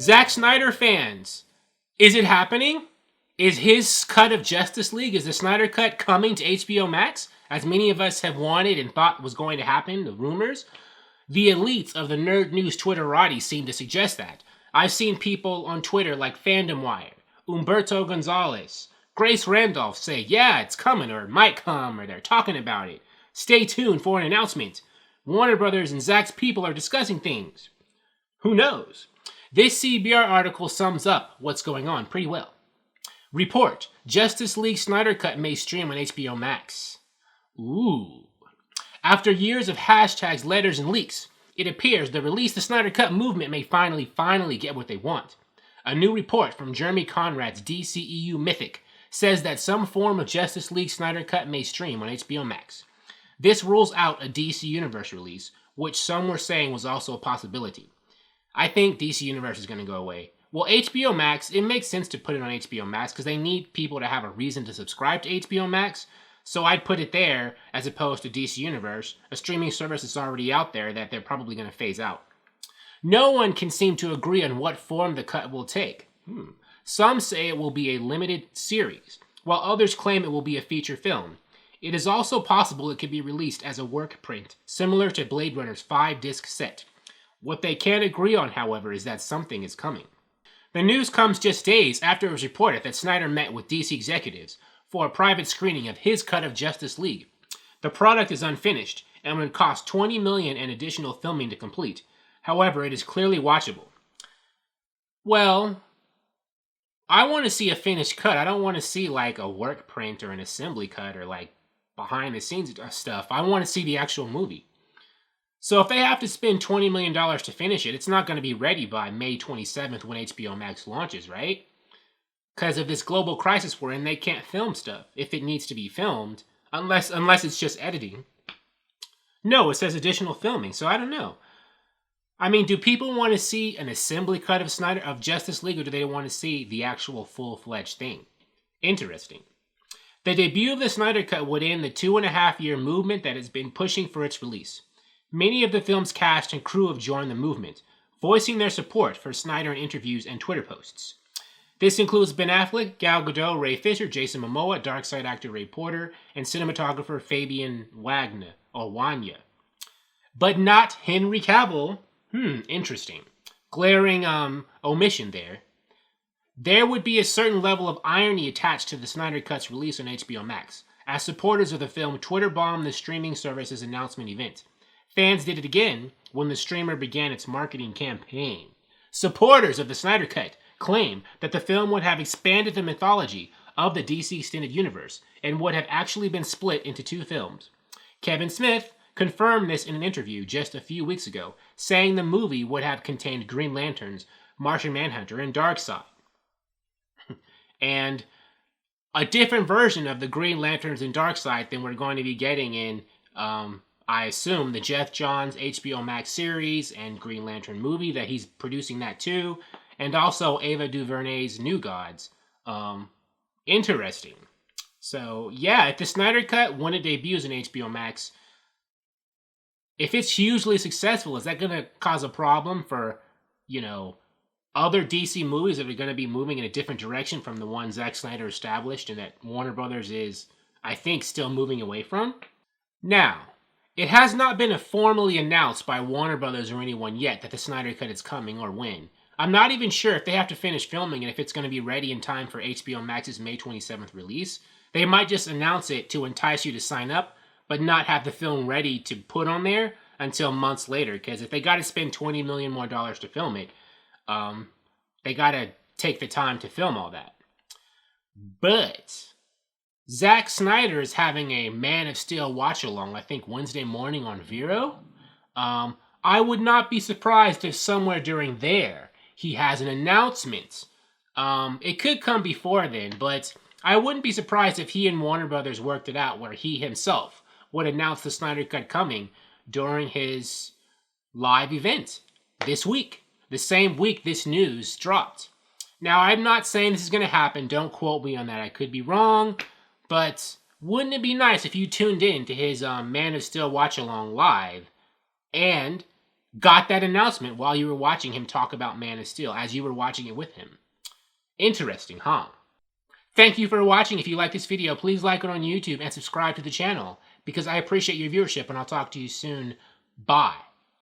Zack Snyder fans, is it happening? Is his cut of Justice League, is the Snyder Cut coming to HBO Max? As many of us have wanted and thought was going to happen, the rumors. The elites of the Nerd News Twitterati seem to suggest that. I've seen people on Twitter like Fandom Wire, Umberto Gonzalez, Grace Randolph say, yeah, it's coming, or it might come, or they're talking about it. Stay tuned for an announcement. Warner Brothers and Zack's people are discussing things. Who knows? This CBR article sums up what's going on pretty well. Report, Justice League Snyder Cut may stream on HBO Max. Ooh. After years of hashtags, letters, and leaks, it appears the release the Snyder Cut movement may finally get what they want. A new report from Jeremy Conrad's DCEU Mythic says that some form of Justice League Snyder Cut may stream on HBO Max. This rules out a DC Universe release, which some were saying was also a possibility. I think DC Universe is going to go away. Well, HBO Max, it makes sense to put it on HBO Max because they need people to have a reason to subscribe to HBO Max. So I'd put it there as opposed to DC Universe, a streaming service that's already out there that they're probably going to phase out. No one can seem to agree on what form the cut will take. Some say it will be a limited series, while others claim it will be a feature film. It is also possible it could be released as a work print, similar to Blade Runner's 5-disc set. What they can't agree on, however, is that something is coming. The news comes just days after it was reported that Snyder met with DC executives for a private screening of his cut of Justice League. The product is unfinished and would cost $20 million in additional filming to complete. However, it is clearly watchable. Well, I want to see a finished cut. I don't want to see like a work print or an assembly cut or like behind the scenes stuff. I want to see the actual movie. So if they have to spend $20 million to finish it, it's not going to be ready by May 27th when HBO Max launches, right? Because of this global crisis we're in, they can't film stuff if it needs to be filmed, unless it's just editing. No, it says additional filming, so I don't know. I mean, do people want to see an assembly cut of Justice League, or do they want to see the actual full-fledged thing? Interesting. The debut of the Snyder Cut would end the 2.5-year movement that has been pushing for its release. Many of the film's cast and crew have joined the movement, voicing their support for Snyder in interviews and Twitter posts. This includes Ben Affleck, Gal Gadot, Ray Fisher, Jason Momoa, Darkseid actor Ray Porter, and cinematographer Fabian Wagner, or Wanya. But not Henry Cavill. Interesting. Glaring omission there. There would be a certain level of irony attached to the Snyder Cut's release on HBO Max, as supporters of the film Twitter bombed the streaming service's announcement event. Fans did it again when the streamer began its marketing campaign. Supporters of the Snyder Cut claim that the film would have expanded the mythology of the DC Extended Universe and would have actually been split into 2 films. Kevin Smith confirmed this in an interview just a few weeks ago, saying the movie would have contained Green Lanterns, Martian Manhunter, and Darkseid. And a different version of the Green Lanterns and Darkseid than we're going to be getting in, I assume, the Jeff Johns HBO Max series and Green Lantern movie that he's producing that too, and also Ava DuVernay's New Gods. Interesting. So, yeah, if the Snyder Cut, when it debuts in HBO Max, if it's hugely successful, is that going to cause a problem for, other DC movies that are going to be moving in a different direction from the one Zack Snyder established and that Warner Brothers is, I think, still moving away from? Now, it has not been formally announced by Warner Brothers or anyone yet that the Snyder Cut is coming or when. I'm not even sure if they have to finish filming and if it's going to be ready in time for HBO Max's May 27th release. They might just announce it to entice you to sign up, but not have the film ready to put on there until months later. Because if they got to spend $20 million more to film it, they got to take the time to film all that. But Zack Snyder is having a Man of Steel watch-along, I think Wednesday morning on Vero. I would not be surprised if somewhere during there he has an announcement. It could come before then, but I wouldn't be surprised if he and Warner Brothers worked it out where he himself would announce the Snyder Cut coming during his live event this week. The same week this news dropped. Now, I'm not saying this is going to happen. Don't quote me on that. I could be wrong. But wouldn't it be nice if you tuned in to his Man of Steel watch-along live and got that announcement while you were watching him talk about Man of Steel, as you were watching it with him. Interesting, huh? Thank you for watching. If you like this video, please like it on YouTube and subscribe to the channel, because I appreciate your viewership, and I'll talk to you soon. Bye.